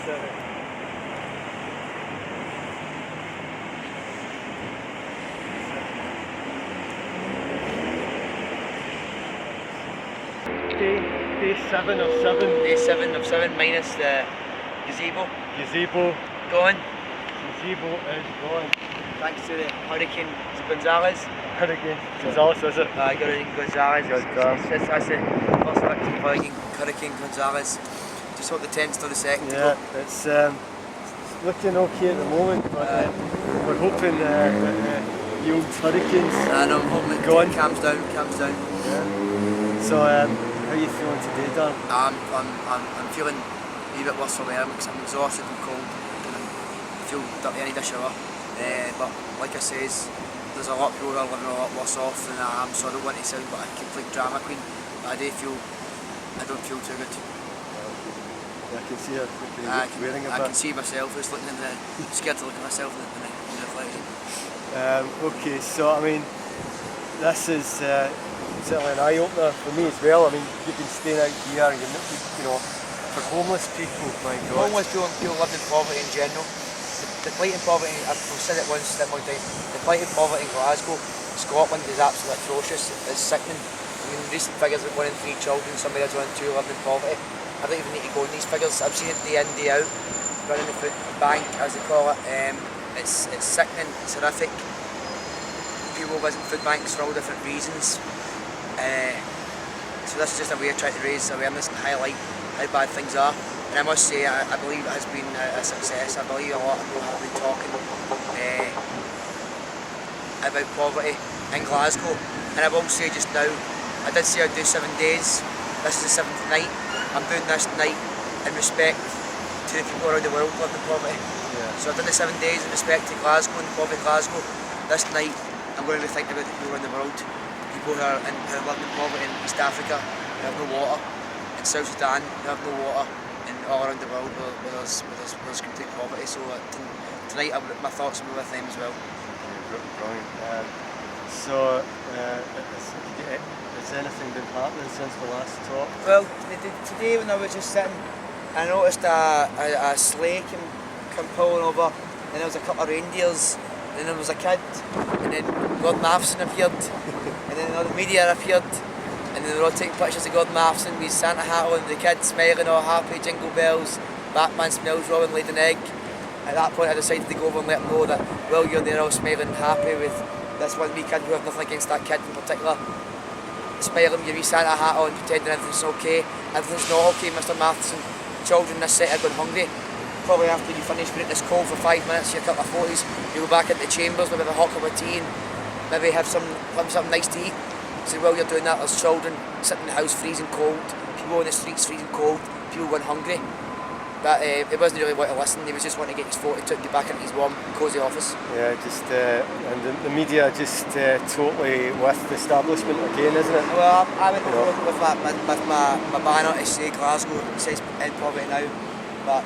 Day 7 of 7. Day 7 of 7 minus the gazebo. Gazebo. Gone. Gazebo is gone. Thanks to the Hurricane Gonzalez. Hurricane Gonzalez, is it? Hurricane Gonzalez. That's the first victim of Hurricane Gonzalez. Just hope the tent's not a second to go. It's looking okay at the moment, but we're hoping that the old hurricanes. And I'm hoping it calms down. Yeah. So, how are you feeling today, Dan? I'm feeling a wee bit worse for wear because I'm exhausted and cold. I feel dirty, I need a shower. But like I says, there's a lot of people who are living a lot worse off than I am, so I don't want to sound like a complete drama queen. But I don't feel too good. I can see her wearing a bit. I can see myself just looking in the, scared to look at myself in the reflection. Okay, so I mean, this is certainly an eye-opener for me as well. I mean, you've been staying out here, you know, for homeless people, my God. Homeless people living in poverty in general. The plight in poverty, I've said it once at one time, the plight in poverty in Glasgow, Scotland is absolutely atrocious. It's sickening. I mean, recent figures of 1 in 3 children, somebody else 1 in 2 living in poverty. I don't even need to go in these figures. I've seen it day in, day out, running the food bank, as they call it. It's sickening, it's horrific. People visit food banks for all different reasons. So this is just a way of trying to raise awareness and highlight how bad things are. And I must say, I believe it has been a success. I believe a lot of people have been talking about poverty in Glasgow. And I will say just now, I did say I'd do 7 days. This is the 7th night. I'm doing this night in respect to the people around the world living in poverty. Yeah. So I've done the 7 days in respect to Glasgow and poverty Glasgow. This night I'm going to be thinking about the people around the world. People who are living in poverty in East Africa, who have no water, in South Sudan, who have no water, and all around the world where there's complete poverty. So tonight my thoughts will be with them as well. Brilliant. So, has anything been happening since the last talk? Well, today when I was just sitting, I noticed a sleigh come pulling over, and there was a couple of reindeers, and there was a kid, and then Gordon Matheson appeared, and then all the media appeared, and then they were all taking pictures of Gordon Matheson with his Santa hat on, the kid smiling all happy, jingle bells, Batman smells, Robin laid an egg. At that point I decided to go over and let them know that, well, you're there all smiling happy with this one wee kid, who have nothing against that kid in particular. Smiling with your wee Santa hat on, pretending everything's okay. Everything's not okay, Mr. Matheson. Children in this city are going hungry. Probably after you finish being this cold for 5 minutes, you're a couple of 40s, you go back into the chambers, maybe have a hot cup of tea and maybe have something nice to eat. So while you're doing that, there's children sitting in the house freezing cold, people on the streets freezing cold, people going hungry. But it wasn't really wanting to listen, he was just wanting to get his photo took to back into his warm, cosy office. Yeah, and the media just totally with the establishment again, isn't it? Well, I went over with my banner to say Glasgow, it says End Poverty Now, but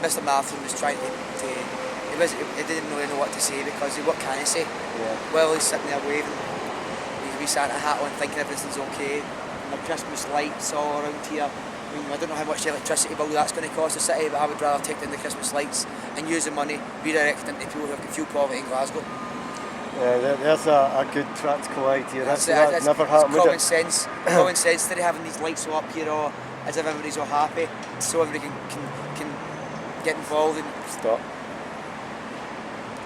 Mr. Matheson was trying he didn't really know what to say because what can he say? Yeah. Well, he's sitting there waving with his wee Santa hat on, thinking everything's okay. And the Christmas lights all around here. I mean, I don't know how much the electricity bill that's going to cost the city, but I would rather take down the Christmas lights and use the money redirected into people who can feel poverty in Glasgow. Yeah, there's a good practical idea. That's never happened. Common sense. Common sense. Instead of having these lights all up here, or as if everybody's all happy, so everybody can get involved and stop.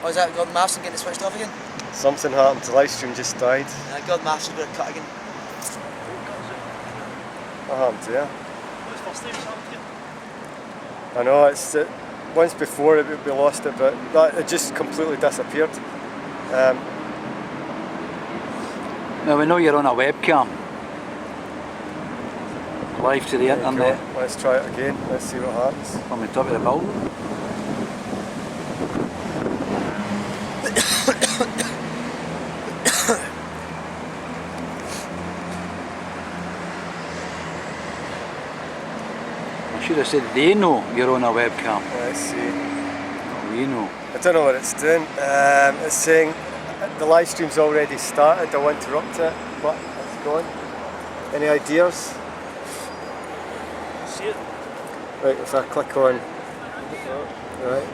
Oh, is that Gordon Matheson getting switched off again? Something happened. The live stream just died. Gordon Matheson's got a cut again. What happened? Yeah. What's the first time it's happened again? I know it's once before we lost it, but it just completely disappeared. Now we know you're on a webcam, live to the internet. Let's try it again. Let's see what happens. On the top of the building. I should have said they know you're on a webcam. Let's see. We know. I don't know what it's doing. It's saying the live stream's already started. I'll interrupt it, but it's gone. Any ideas? See see it. Right, if I click on, right,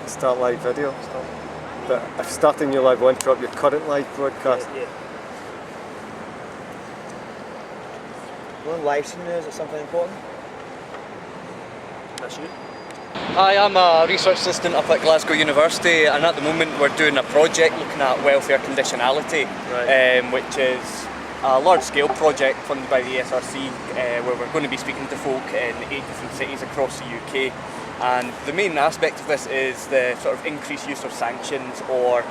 start live video. But if starting your live will interrupt your current live broadcast. Yeah. We're on live stream now, is it something important? That's you. Hi, I'm a research assistant up at Glasgow University, and at the moment we're doing a project looking at welfare conditionality, which is a large-scale project funded by the SRC, where we're going to be speaking to folk in 8 different cities across the UK. And the main aspect of this is the sort of increased use of sanctions, or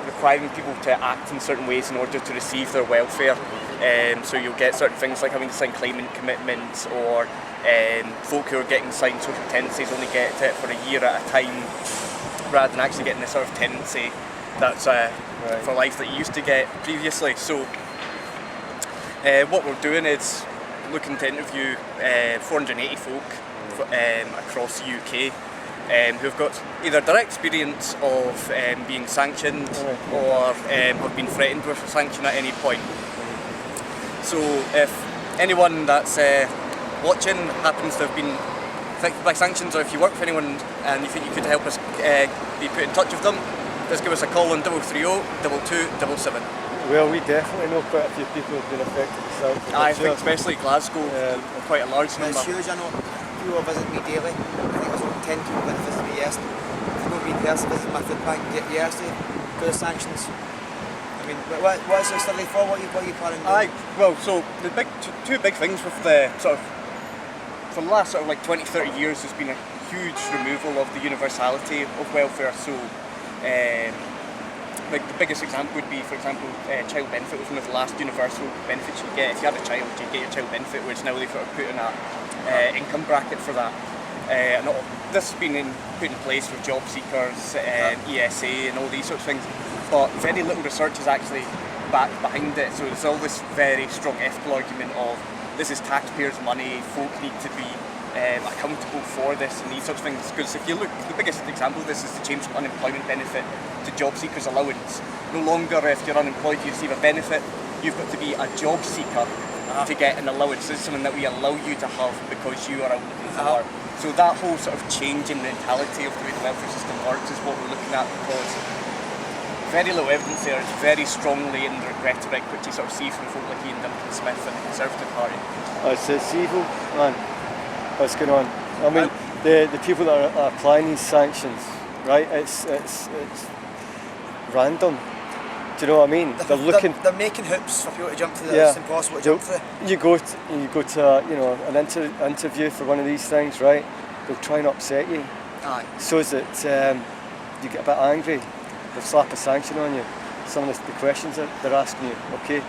requiring people to act in certain ways in order to receive their welfare. So you'll get certain things like having to sign claimant commitments, or folk who are getting signed social tenancies only get it for a year at a time, rather than actually getting the sort of tenancy that's for life that you used to get previously. So what we're doing is looking to interview 480 folk across the UK who've got either direct experience of being sanctioned or have been threatened with a sanction at any point. So if anyone that's watching happens to have been affected by sanctions, or if you work for anyone and you think you could help us be put in touch with them, just give us a call on 330 2277. Well, we definitely know quite a few people who've been affected by sanctions. I think especially Glasgow, quite a large number. It's huge, I know people visit me daily. I think there's over 10 people that visit me yesterday. There's no me personally visiting my food bank yesterday because of sanctions. I mean, what's the study for? What are you planning to do? Well, so the two big things with the sort of, for the last sort of like 20-30 years, there's been a huge removal of the universality of welfare. So like the biggest example would be, for example, child benefit was one of the last universal benefits you get. If you had a child, you get your child benefit, whereas now they've sort of put in a income bracket for that. And this has been put in place for job seekers, ESA and all these sorts of things, but very little research is actually backed behind it. So there's all this very strong ethical argument of this is taxpayers' money, folk need to be accountable for this and these sorts of things. Because if you look, the biggest example of this is the change from unemployment benefit to job seekers allowance. No longer if you're unemployed you receive a benefit, you've got to be a job seeker to get an allowance. This is something that we allow you to have because you are out looking for work. So that whole sort of change in mentality of the way the welfare system works is what we're looking at, because very little evidence there. It's very strongly in the rhetoric which you sort of see from folk like Ian Duncan Smith and the Conservative Party. It's evil, man. What's going on? I mean, the people that are applying these sanctions, right? It's random. Do you know what I mean? They're making hoops for people to jump through. It's impossible to jump through. You go to an interview for one of these things, right? They'll try and upset you. Aye. So that you get a bit angry. They'll slap a sanction on you. Some of the questions that they're asking you. Okay,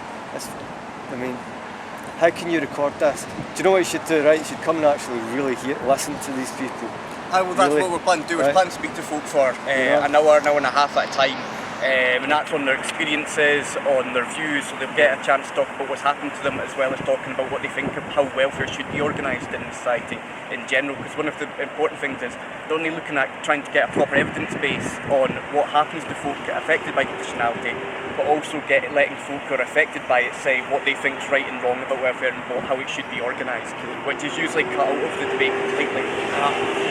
how can you record this? Do you know what you should do, right? You should come and actually really listen to these people. Well, that's what we're planning to do. We're planning to speak to folk for an hour and a half at a time. And that's on their experiences, on their views, so they'll get a chance to talk about what's happened to them, as well as talking about what they think of how welfare should be organised in society in general. Because one of the important things is not only looking at trying to get a proper evidence base on what happens to folk affected by conditionality, but also letting folk who are affected by it say what they think is right and wrong about welfare and how it should be organised, which is usually cut out of the debate completely.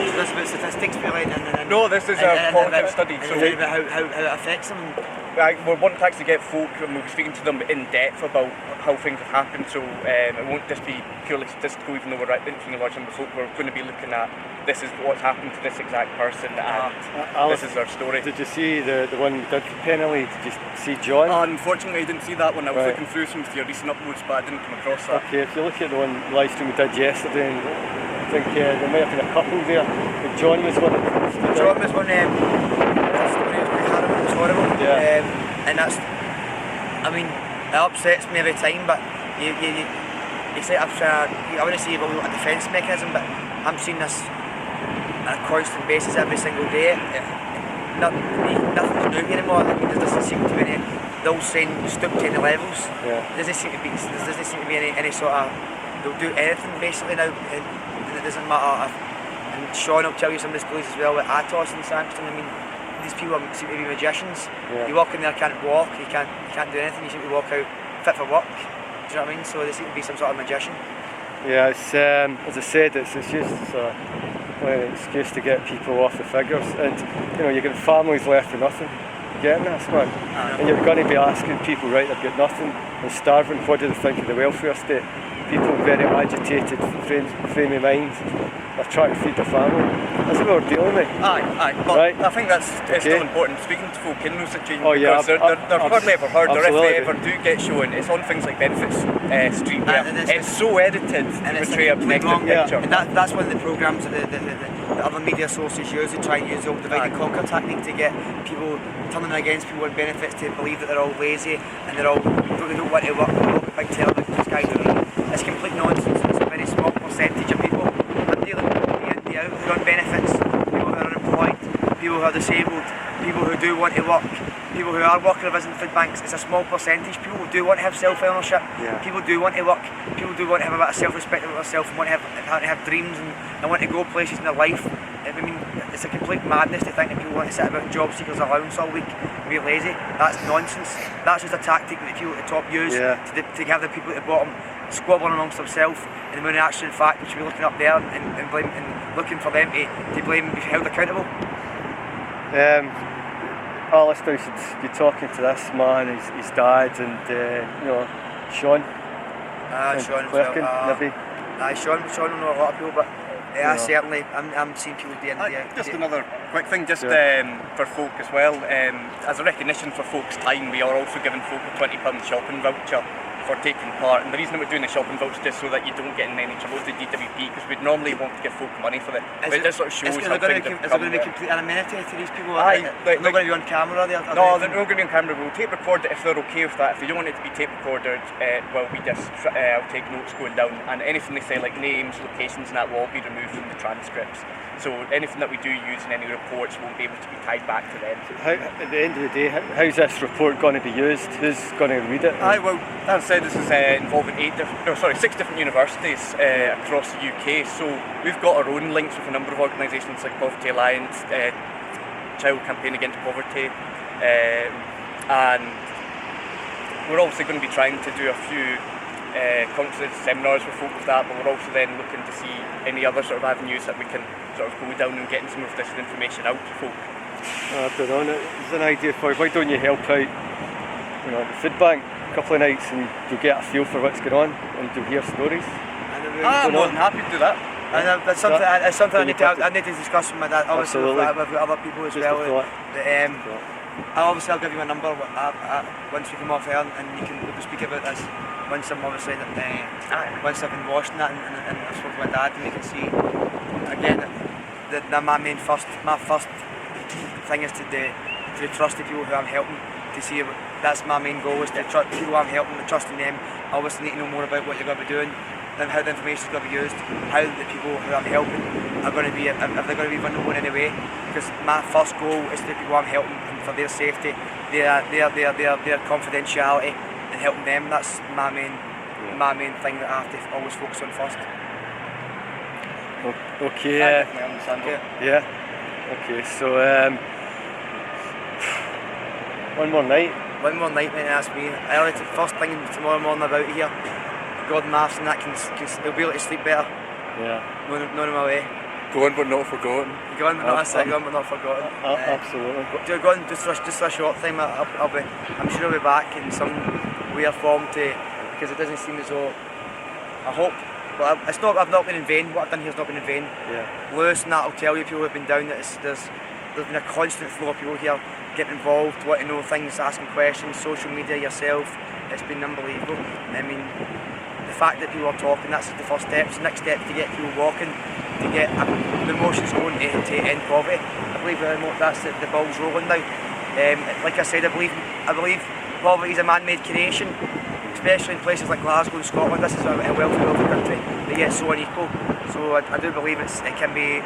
So this is about statistics really? No, this is a qualitative study. So about how it affects them? We want to actually get folk, and we'll be speaking to them in depth about how things have happened, so it won't just be purely statistical, even though we're interviewing a large number of folk. We're going to be looking at this is what's happened to this exact person, and this is their story. Did you see the one we did for Penally? Did you see John? Unfortunately I didn't see that one. I was looking through some of your recent uploads, but I didn't come across that. Okay, if you look at the one live stream we did yesterday, and I think there might have been a couple there, but John was one. John was one. That story was quite horrible. It was horrible. Yeah. And that's, I mean, it upsets me every time. But you say I wouldn't say you've got a defence mechanism, but I'm seeing this on a constant basis every single day. Nothing to do anymore. I mean, there doesn't seem to be any. They'll send stoop to any levels. Yeah. There doesn't seem to be any sort of. They'll do anything basically now. It doesn't matter. And Sean will tell you some of the stories as well, like Atos and Sancton. I mean, these people seem to be magicians. Yeah. You walk in there, can't walk, you can't do anything. You seem to walk out fit for work. Do you know what I mean? So they seem to be some sort of magician. Yeah, it's as I said, it's just an excuse to get people off the figures, and you know, you get families left with nothing. Getting this, man, and you're going to be asking people, right? They've got nothing and starving. What do they think of the welfare state? People very agitated, frame of mind. They're trying to feed their family. That's what we're dealing with. Aye, but right? I think it's still important speaking to folk in those situations, because they're hardly ever heard, or if they ever do get shown, it's on things like Benefits Street where it's so edited to portray a negative picture. And that's one of the programmes that the other media sources use. They try and use the old divide and conquer technique to get people turning against people in Benefits to believe that they're all lazy and they don't want to work with big television guys. It's complete nonsense. It's a very small percentage of people. I'm dealing with people day in, day out who are on benefits, people who are unemployed, people who are disabled, people who do want to work, people who are working or visiting food banks. It's a small percentage. People who do want to have self-ownership. Yeah. People do want to work. People do want to have a bit of self-respect about themselves and want to have dreams and want to go places in their life. I mean, it's a complete madness to think that people want to sit about job seekers allowance all week and be lazy. That's nonsense. That's just a tactic that people at the top use to have the people at the bottom squabbling amongst themselves, and when in actual fact we should be looking up there and looking for them to blame and be held accountable. Alistair should be talking to this man, his dad, and you know, Sean. Sean as Clerkin, well. maybe. Sean will know a lot of people, but certainly I'm seeing people day in day out. Just another quick thing, for folk as well, as a recognition for folks' time, we are also giving folk a £20 shopping voucher for taking part, and the reason that we're doing the shopping voucher is just so that you don't get in any trouble with the DWP, because we'd normally want to give folk money for it, but it just sort of shows how things have come. Is it going to be complete anonymity to these people? Aye, they're not going to be on camera there? No, they're not going to be on camera. We'll tape record it if they're okay with that. If they don't want it to be tape recorded, I'll take notes going down, and anything they say like names, locations and that will all be removed from the transcripts. So anything that we do use in any reports won't be able to be tied back to them. At the end of the day, how's this report going to be used? Who's going to read it? Well, as I said, this is involving 6 different universities across the UK. So we've got our own links with a number of organisations like Poverty Alliance, Child Campaign Against Poverty, and we're obviously going to be trying to do a few conferences, seminars with folk with that, but we're also then looking to see any other sort of avenues that we can sort of go down and getting some of this information out to folk. I don't know, there's an idea for why don't you help out, you know, the food bank a couple of nights and you'll get a feel for what's going on and you'll hear stories. I'm more than happy to do that. And that's something I need to discuss with my dad, obviously with other people as well. I'll give you my number once we come off here, and we can speak about this once I'm obviously once I've been washing that and I've spoken to my dad, and we can see again that my first thing is to trust the people who I'm helping, to see that's my main goal, is to trust people I'm helping and trusting them. I obviously need to know more about what you're going to be doing, then how the information is going to be used, how the people who I'm helping are going to be, if they're going to be vulnerable in any way, because my first goal is the people I'm helping and for their safety, their confidentiality and helping them. That's my main thing that I have to always focus on first. Okay. I definitely understand that. Yeah. Okay. So one more night, mate. That's me. Early first thing tomorrow morning about here. God maths and that they'll be able to sleep better. Yeah. Knowing my way. Going but not forgotten. Going but not forgotten. Absolutely. Going just for a short time. I'm sure I'll be back in some weird form because it doesn't seem as though. I hope. But I've not been in vain. What I've done here has not been in vain. Yeah. Lewis and that will tell you, people who've been down, that there's been a constant flow of people here getting involved, wanting to know things, asking questions, social media, yourself. It's been unbelievable. I mean, the fact that people are talking, that's the first steps. The next step to get people walking, to get the emotions going to end poverty. I believe that's the ball's rolling now. Like I said, I believe poverty is a man-made creation, especially in places like Glasgow and Scotland. This is a wealthy country that yet so unequal. So I do believe it can be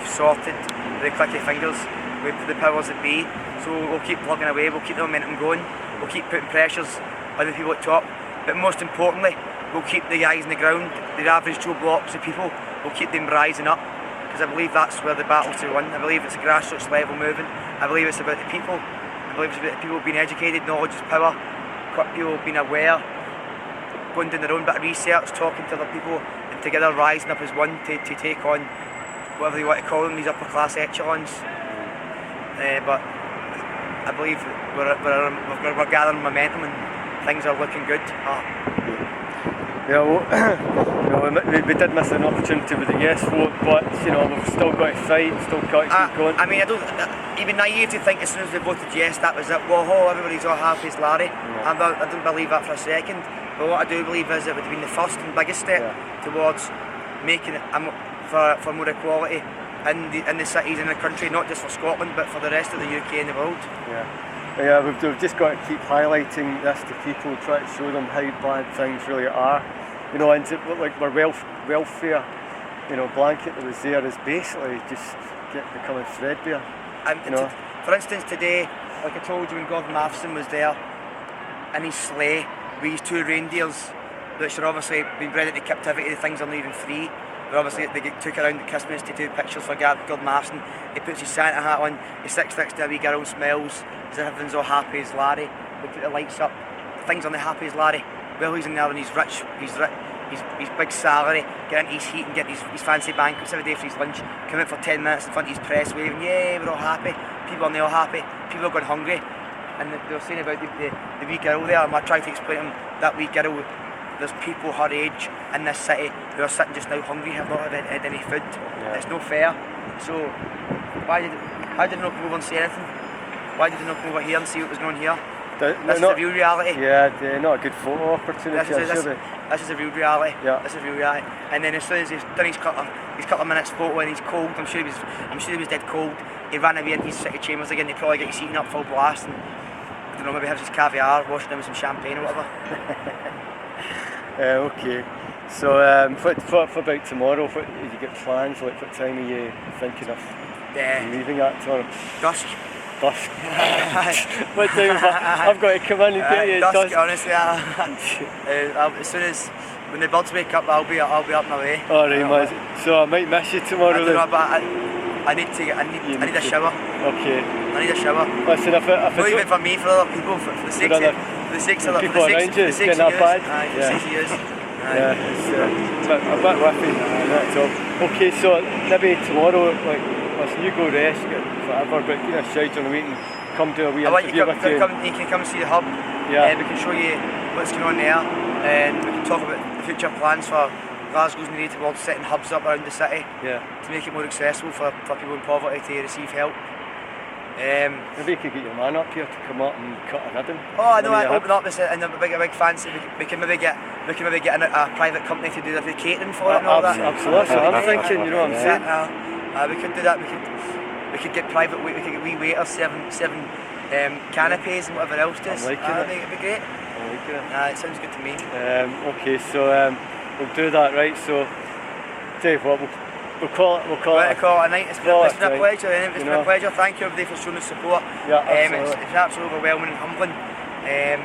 sorted with the click of fingers with the powers that be. So we'll keep plugging away, we'll keep the momentum going, we'll keep putting pressures on the people at top, but most importantly, we'll keep the guys on the ground, the average Joe Blocks of people, we'll keep them rising up, because I believe that's where the battle's to be won. I believe it's a grassroots level movement. I believe it's about the people. I believe it's about people being educated. Knowledge is power. People being aware. going doing their own bit of research, talking to other people, and together rising up as one to take on whatever you want to call them, these upper class echelons. But I believe we're gathering momentum and things are looking good. Yeah, well, we did miss an opportunity with the yes vote, but we've still got to fight, still got to keep going. I mean, it'd be naive to think as soon as they voted yes, that was it. Whoa, everybody's all happy as Larry. I don't believe that for a second. But what I do believe is it would have been the first and biggest step towards making it for more equality in the cities in the country, not just for Scotland, but for the rest of the UK and the world. Yeah, we've just got to keep highlighting this to people, try to show them how bad things really are. And like our welfare, blanket that was there is basically just becoming threadbare. For instance, today, like I told you, when Gordon Matheson was there in his sleigh with his 2 reindeers, which are obviously been bred into captivity, the things are not even free. But obviously they took around at Christmas to do pictures for Gordon Matheson. He puts his Santa hat on, he sits next to a wee girl, smiles, as if everyone's all happy as Larry. They put the lights up, things aren't happy as Larry. Well, he's in there and he's rich, his big salary, getting his heat and getting his fancy banquets every day for his lunch, come out for 10 minutes in front of his press waving, yay, we're all happy. People are all happy, people are going hungry. And they were saying about the wee girl there, and I tried to explain to him that wee girl, there's people her age in this city who are sitting just now hungry, have not had any food. It's no fair. So how did they not come over and say anything? Why did they not come over here and see what was going on here? This is a real reality. Yeah, not a good photo opportunity. This is a real reality. Yeah. This is a real reality. And then as soon as he's done his couple of minutes photo and he's cold, I'm sure he was dead cold. He ran away into his city chambers again. He probably got his eating up full blast and I don't know, maybe have his caviar, washing him with some champagne or whatever. Okay. So for about tomorrow, what have you got plans? Like what time are you thinking of leaving at tomorrow? Dusk. Dusk. What time? I've got to come in and get you at dusk. Honestly, as soon as when the birds wake up, I'll be up my way. Alright, man. So I might miss you tomorrow. I don't know, but I need a shower. Okay. I need a shower. Listen, if not even for me, for other people, for the sake of people around you, it's getting that bad. For 6 years. Yeah, it's a bit whiffy. That's all. Okay, so maybe tomorrow, like, listen, you go rest, get whatever, but give us a shout on the week and come do a wee interview with you. You can come see the hub. Yeah. We can show you what's going on there, and we can talk about the future plans for Glasgow's need towards setting hubs up around the city to make it more accessible for people in poverty to receive help. Maybe you could get your man up here to come up and cut a ribbon. Oh, I know. I open up and a big fancy. We can maybe get a private company to do the catering for it and all that. Absolutely. That's what I'm thinking. You know what I'm saying? We could do that. We could get private. We could get wee waiters serving canapes and whatever else to us. I think it'd be great. I like it. It sounds good to me. Okay, so we'll do that, right? So, Dave, what we'll call it a night. It's been a pleasure. It's been a pleasure. Thank you everybody for showing us support. Yeah, absolutely. It's absolutely overwhelming and humbling. And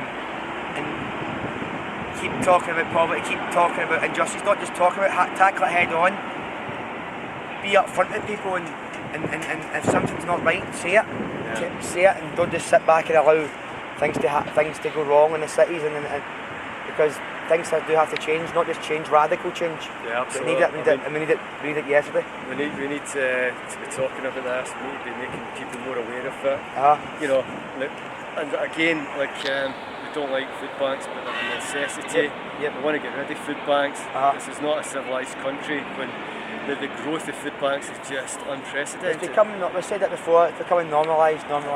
keep talking about poverty. Keep talking about injustice. Not just talking about tackle it head on. Be upfront with people and if something's not right, say it. Say it and don't just sit back and allow things to go wrong in the cities and because things do have to change, not just change, radical change. Yeah, absolutely. We need it yesterday. We need to be talking about this. We need to be making people more aware of it. You know, and again, like we don't like food banks, but they're a necessity. Yep. We want to get rid of food banks. This is not a civilised country when the growth of food banks is just unprecedented. It's becoming, we said it before, it's becoming normalised. I don't see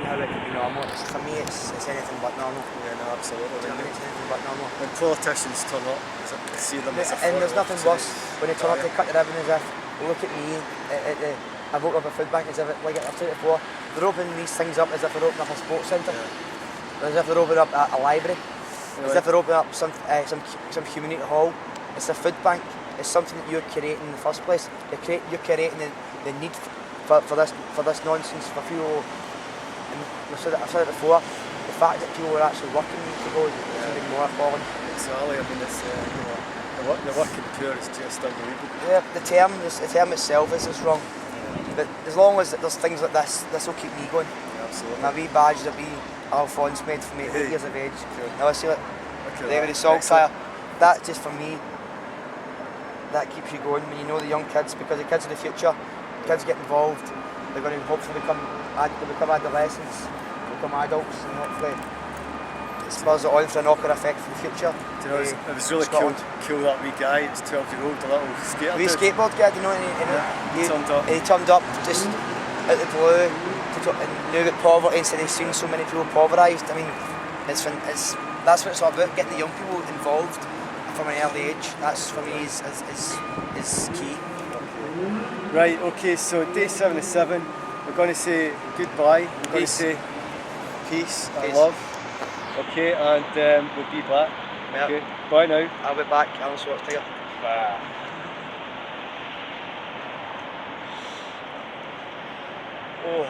how it could be normal. For me, it's anything but normal. Yeah, no, absolutely. It's anything but normal. When politicians turn up, see them as a and there's nothing worse when they turn up to cut the ribbon as if, look at me, I vote up a food bank as if, like I've said it before, they're opening these things up as if they're opening up a sports centre, as if they're opening up a library, as if they're opening up some community hall. It's a food bank. It's something that you're creating in the first place. You're creating the need for this nonsense for people. And I've said it before. The fact that people are actually working to go is even more appalling. Exactly. I mean, it's the working poor is just unbelievable. Yeah, the term itself is just wrong. But as long as there's things like this will keep me going. Yeah, absolutely. My wee badge that Alphonse made for me at 8 years of age. Now I see it. They were the salt fire. That just for me, that keeps you going when you know the young kids, because the kids are the future. Kids get involved. They're going to hopefully become adolescents, become adults, and hopefully it spurs it on for a knock-on effect for the future. You know, it was really cool that wee guy. It's 12-year-old, a little skater. Wee skateboard guy, you know, he turned up just out the blue and knew about poverty, and said he's seen so many people pulverised. I mean, that's what it's all about, getting the young people involved from an early age. That's for me is key. Right, okay, so day 77, we're going to say goodbye, we're going to say peace and love. Okay, and we'll be back. Yep. Okay, bye now. I'll be back, Alan Schwarzenegger. Bye. Oh.